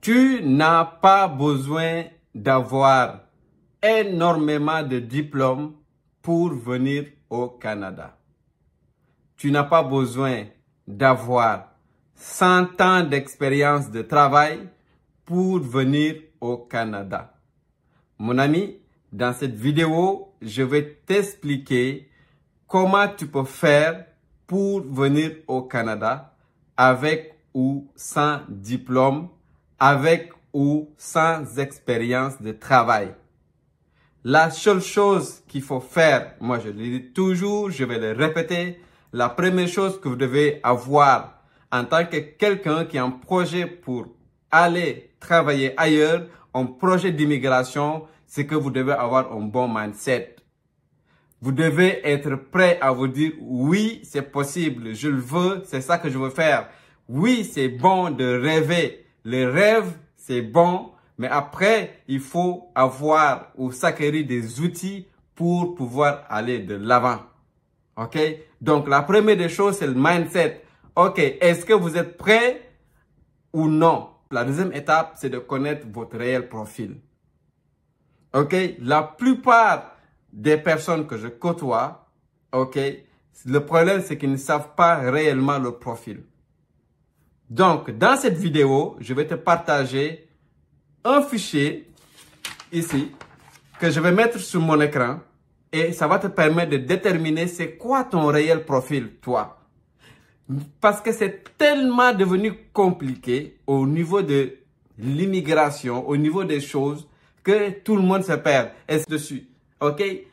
Tu n'as pas besoin d'avoir énormément de diplômes pour venir au Canada. Tu n'as pas besoin d'avoir 100 ans d'expérience de travail pour venir au Canada. Mon ami, dans cette vidéo, je vais t'expliquer comment tu peux faire pour venir au Canada avec ou sans diplôme, avec ou sans expérience de travail. La seule chose qu'il faut faire, moi je le dis toujours, je vais le répéter, la première chose que vous devez avoir en tant que quelqu'un qui a un projet pour aller travailler ailleurs, un projet d'immigration, c'est que vous devez avoir un bon mindset. Vous devez être prêt à vous dire, oui, c'est possible, je le veux, c'est ça que je veux faire. Oui, c'est bon de rêver. Le rêve, c'est bon, mais après, il faut avoir ou s'acquérir des outils pour pouvoir aller de l'avant. OK? Donc, la première des choses, c'est le mindset. OK, est-ce que vous êtes prêt ou non? La deuxième étape, c'est de connaître votre réel profil. OK? La plupart des personnes que je côtoie, OK, le problème, c'est qu'ils ne savent pas réellement le profil. Donc, dans cette vidéo, je vais te partager un fichier ici que je vais mettre sur mon écran et ça va te permettre de déterminer c'est quoi ton réel profil, toi. Parce que c'est tellement devenu compliqué au niveau de l'immigration, au niveau des choses, que tout le monde se perd dessus. OK? Et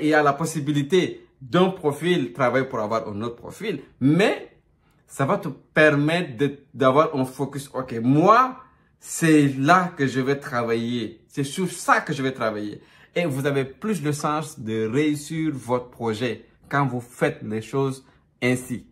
il y a la possibilité d'un profil travailler pour avoir un autre profil, mais ça va te permettre d'avoir un focus. OK, moi, c'est là que je vais travailler. C'est sur ça que je vais travailler. Et vous avez plus de chance de réussir votre projet quand vous faites les choses ainsi.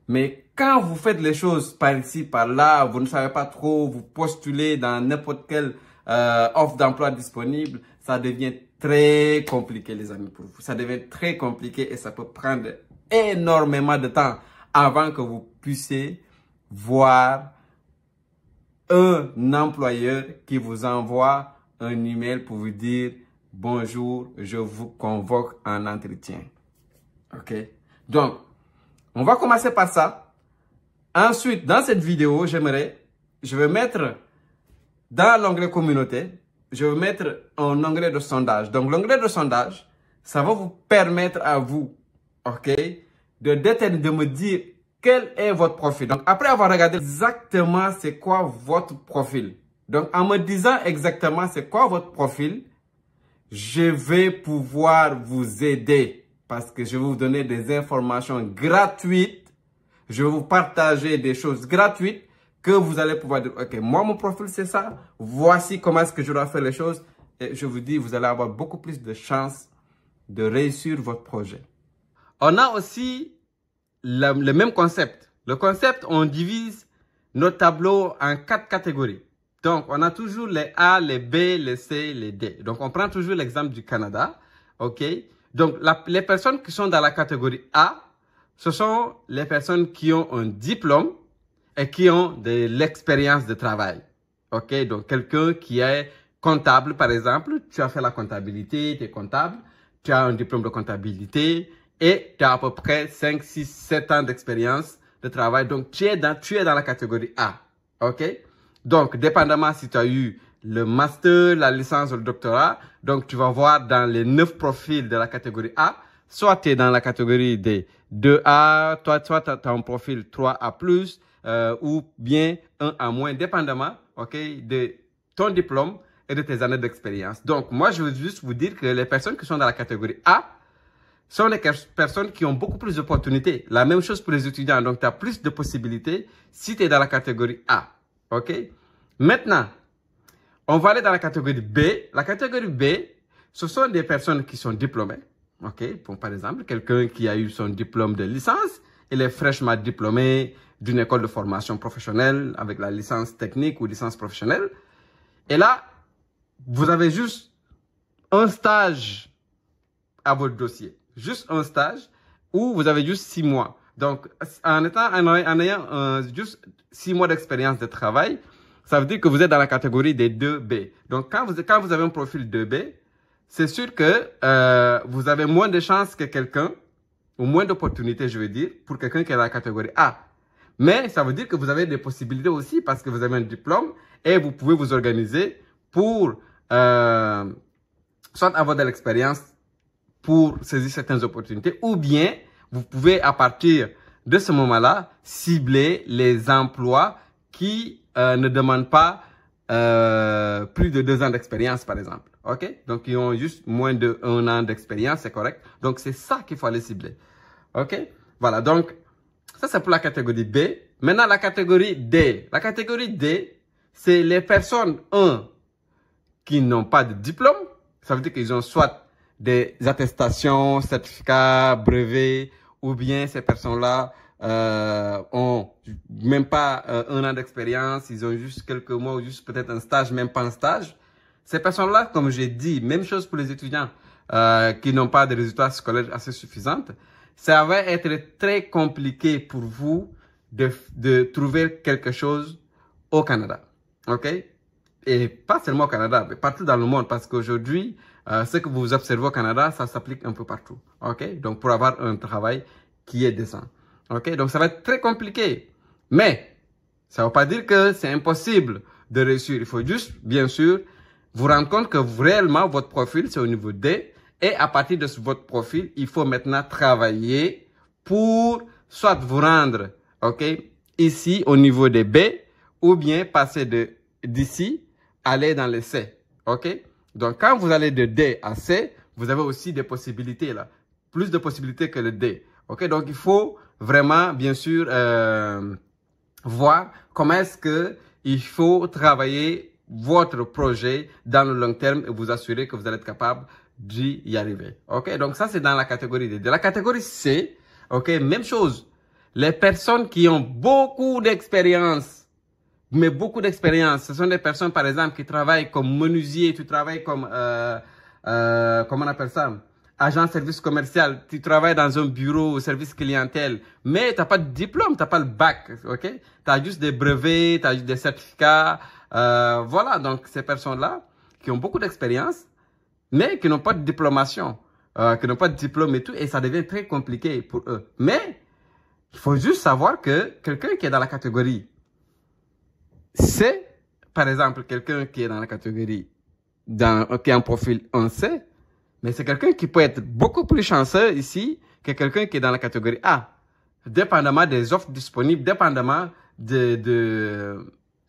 Mais quand vous faites les choses par ici, par là, vous ne savez pas trop, vous postulez dans n'importe quelle offre d'emploi disponible, ça devient très compliqué, les amis, pour vous. Ça devient très compliqué et ça peut prendre énormément de temps avant que vous puissiez voir un employeur qui vous envoie un email pour vous dire « Bonjour, je vous convoque en entretien. » OK? Donc, on va commencer par ça. Ensuite, dans cette vidéo, je vais mettre dans l'onglet « Communauté », je vais mettre un onglet de sondage. Donc, l'onglet de sondage, ça va vous permettre à vous, OK, de me dire quel est votre profil. Donc, après avoir regardé exactement c'est quoi votre profil, donc en me disant exactement c'est quoi votre profil, je vais pouvoir vous aider parce que je vais vous donner des informations gratuites. Je vais vous partager des choses gratuites que vous allez pouvoir dire, OK, moi, mon profil, c'est ça. Voici comment est-ce que je dois faire les choses. Et je vous dis, vous allez avoir beaucoup plus de chances de réussir votre projet. On a aussi le même concept. Le concept, on divise nos tableaux en 4 catégories. Donc, on a toujours les A, les B, les C, les D. Donc, on prend toujours l'exemple du Canada. OK? Donc, les personnes qui sont dans la catégorie A, ce sont les personnes qui ont un diplôme et qui ont de l'expérience de travail. OK? Donc, quelqu'un qui est comptable, par exemple, tu as fait la comptabilité, tu es comptable, tu as un diplôme de comptabilité et tu as à peu près 5, 6, 7 ans d'expérience de travail. Donc, tu es dans la catégorie A. OK? Donc, dépendamment si tu as eu le master, la licence ou le doctorat, donc tu vas voir dans les 9 profils de la catégorie A, soit tu es dans la catégorie des 2A, toi tu as un profil 3A+, ou bien 1A-, dépendamment, OK, de ton diplôme et de tes années d'expérience. Donc, moi, je veux juste vous dire que les personnes qui sont dans la catégorie A sont les personnes qui ont beaucoup plus d'opportunités. La même chose pour les étudiants. Donc, tu as plus de possibilités si tu es dans la catégorie A. OK? Maintenant, on va aller dans la catégorie B. La catégorie B, ce sont des personnes qui sont diplômées. OK? Bon, par exemple, quelqu'un qui a eu son diplôme de licence, il est fraîchement diplômé d'une école de formation professionnelle avec la licence technique ou licence professionnelle. Et là, vous avez juste un stage à votre dossier. Juste un stage où vous avez juste 6 mois. Donc, en ayant juste 6 mois d'expérience de travail, ça veut dire que vous êtes dans la catégorie des 2B. Donc, quand vous avez un profil 2B, c'est sûr que vous avez moins de chances que quelqu'un, ou moins d'opportunités, je veux dire, pour quelqu'un qui est dans la catégorie A. Mais ça veut dire que vous avez des possibilités aussi parce que vous avez un diplôme et vous pouvez vous organiser pour soit avoir de l'expérience pour saisir certaines opportunités, ou bien vous pouvez à partir de ce moment-là cibler les emplois qui ne demandent pas plus de 2 ans d'expérience, par exemple. OK? Donc, ils ont juste moins de 1 an d'expérience, c'est correct. Donc, c'est ça qu'il faut aller cibler. OK? Voilà. Donc, ça, c'est pour la catégorie B. Maintenant, la catégorie D. La catégorie D, c'est les personnes, qui n'ont pas de diplôme. Ça veut dire qu'ils ont soit des attestations, certificats, brevets, ou bien ces personnes-là ont même pas 1 an d'expérience, ils ont juste quelques mois ou juste peut-être un stage, même pas un stage. Ces personnes-là, comme j'ai dit, même chose pour les étudiants qui n'ont pas de résultats scolaires assez suffisants, ça va être très compliqué pour vous de trouver quelque chose au Canada. OK? Et pas seulement au Canada, mais partout dans le monde, parce qu'aujourd'hui, ce que vous observez au Canada, ça s'applique un peu partout. OK? Donc, pour avoir un travail qui est décent. OK? Donc, ça va être très compliqué. Mais, ça ne veut pas dire que c'est impossible de réussir. Il faut juste, bien sûr, vous rendre compte que réellement, votre profil, c'est au niveau D. Et à partir de votre profil, il faut maintenant travailler pour soit vous rendre, OK, ici au niveau des B, ou bien passer d'ici, aller dans le C. OK? Donc, quand vous allez de D à C, vous avez aussi des possibilités là. Plus de possibilités que le D. OK? Donc, il faut vraiment, bien sûr, voir comment est-ce que il faut travailler votre projet dans le long terme et vous assurer que vous allez être capable d'y arriver. OK? Donc, ça, c'est dans la catégorie D. De la catégorie C, OK? Même chose. Les personnes qui ont beaucoup d'expérience, mais beaucoup d'expérience, ce sont des personnes, par exemple, qui travaillent comme menuisier, tu travailles comme, comment on appelle ça? Agent de service commercial, tu travailles dans un bureau, service clientèle, mais tu n'as pas de diplôme, tu n'as pas le bac, OK? Tu as juste des brevets, tu as juste des certificats, voilà. Donc, ces personnes-là, qui ont beaucoup d'expérience, mais qui n'ont pas de diplomation, qui n'ont pas de diplôme et tout, et ça devient très compliqué pour eux. Mais, il faut juste savoir que quelqu'un qui est dans la catégorie C, par exemple, quelqu'un qui est dans la catégorie, qui a un profil 1C, mais c'est quelqu'un qui peut être beaucoup plus chanceux ici que quelqu'un qui est dans la catégorie A. Dépendamment des offres disponibles, dépendamment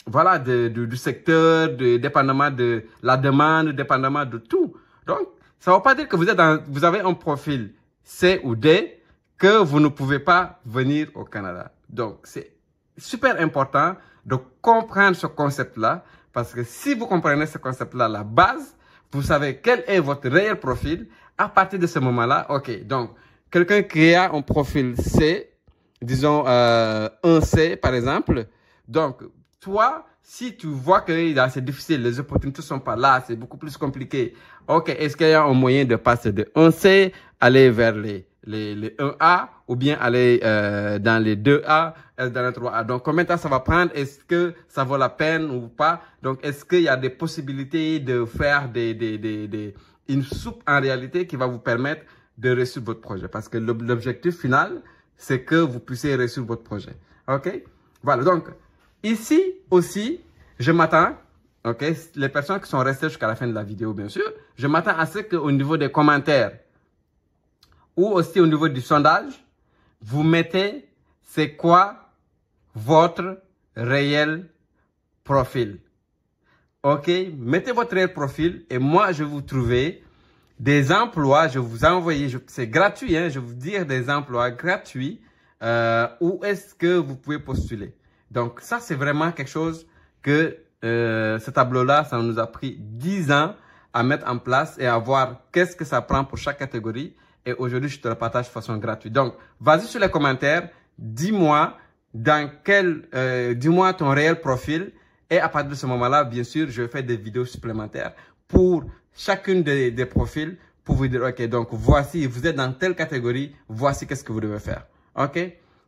voilà, du secteur, dépendamment de la demande, dépendamment de tout. Donc, ça ne veut pas dire que vous avez un profil C ou D que vous ne pouvez pas venir au Canada. Donc, c'est super important de comprendre ce concept-là, parce que si vous comprenez ce concept-là, la base, vous savez quel est votre réel profil. À partir de ce moment-là, OK, donc, quelqu'un qui a un profil C, disons un C par exemple, donc, toi, si tu vois que c'est difficile, les opportunités ne sont pas là, c'est beaucoup plus compliqué, OK, est-ce qu'il y a un moyen de passer de 1C, aller vers les 1A, ou bien aller dans les 2A, dans les 3A. Donc, combien de temps ça va prendre? Est-ce que ça vaut la peine ou pas? Donc, est-ce qu'il y a des possibilités de faire une soupe en réalité qui va vous permettre de réussir votre projet? Parce que l'objectif final, c'est que vous puissiez réussir votre projet. OK? Voilà. Donc, ici aussi, je m'attends, OK, les personnes qui sont restées jusqu'à la fin de la vidéo, bien sûr, je m'attends à ce qu'au niveau des commentaires, ou aussi au niveau du sondage, vous mettez c'est quoi votre réel profil. OK? Mettez votre réel profil et moi, je vais vous trouver des emplois. Je vais vous envoyer, c'est gratuit, hein, je vais vous dire des emplois gratuits où est-ce que vous pouvez postuler. Donc, ça, c'est vraiment quelque chose que ce tableau-là, ça nous a pris 10 ans à mettre en place et à voir qu'est-ce que ça prend pour chaque catégorie. Et aujourd'hui, je te le partage de façon gratuite. Donc, vas-y sur les commentaires, dis-moi dis-moi ton réel profil. Et à partir de ce moment-là, bien sûr, je vais faire des vidéos supplémentaires pour chacune des profils pour vous dire, OK, donc voici, vous êtes dans telle catégorie, voici qu'est-ce que vous devez faire. OK?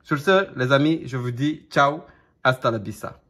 Sur ce, les amis, je vous dis ciao, hasta la vista.